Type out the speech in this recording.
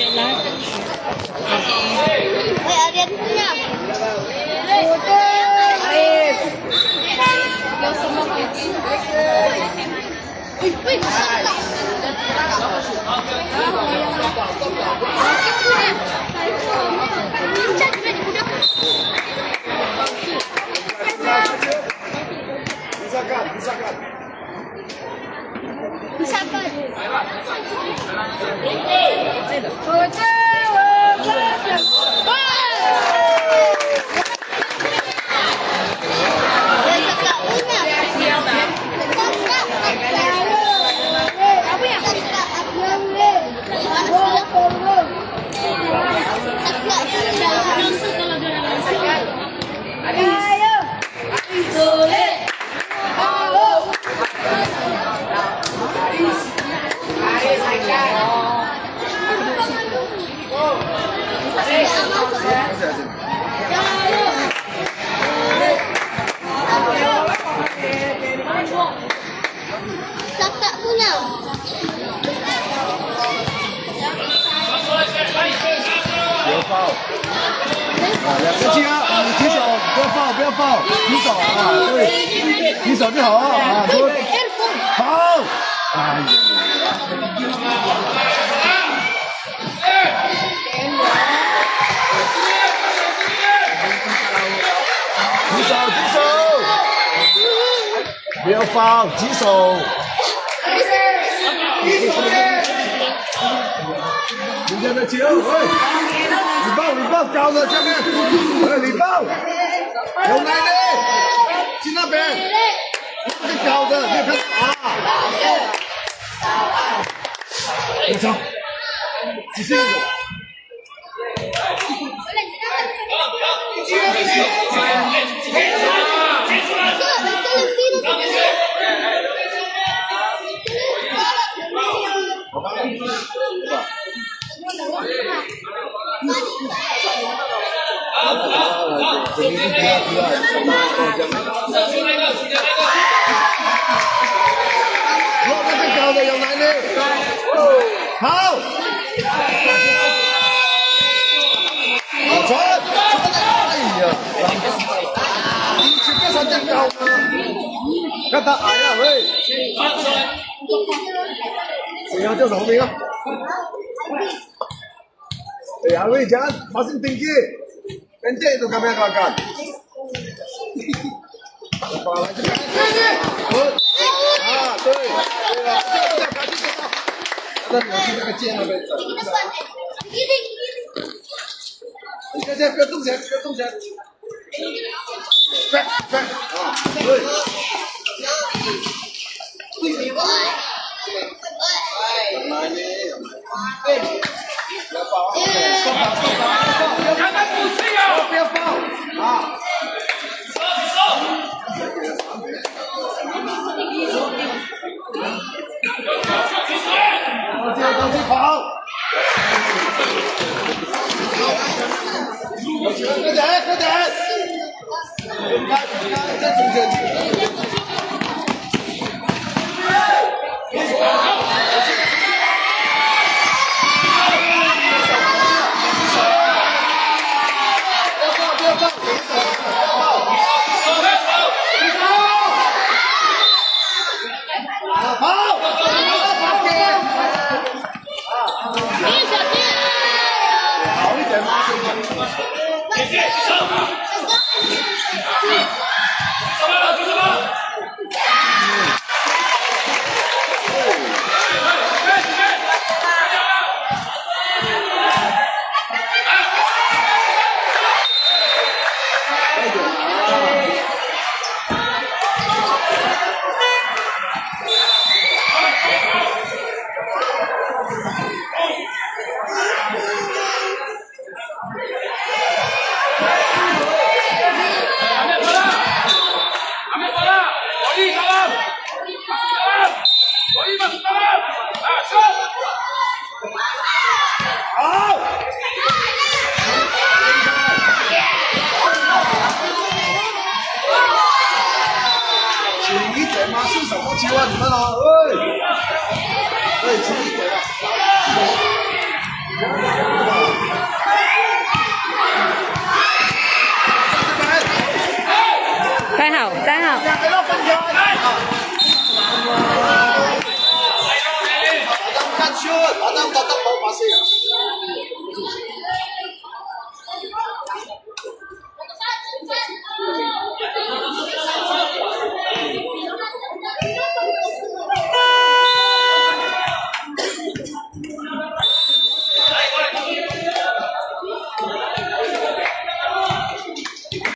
Ayan niya. Kakak punya.不要放。两个击啊！你提手，不要放，不要放，提手啊！对，提手就好啊！都好。哎呀！举手，举手！不要放，举手。人家的球，喂，你抱高的下面，你抱，有奶奶，去那边，那高的，你看啊，我操，继续。最高的有男的，好，好传，哎呀，你前面传真高吗？看他矮啊，喂，你要叫什么名啊？哎呀，喂，jangan masih tinggi. Pendek itu kami akan makan. Kepala aja. Ah, tuh. Kasih kita. Ada kita kecil apa itu? Saya ketung saya. Fek. Ah, tuh. Nah ini. Jangan pusing ya. 不要放啊！东西跑！快点！在中间。希望你们了，哎，轻一点了。Adam kaçıyor. Adam tatap pasıyla.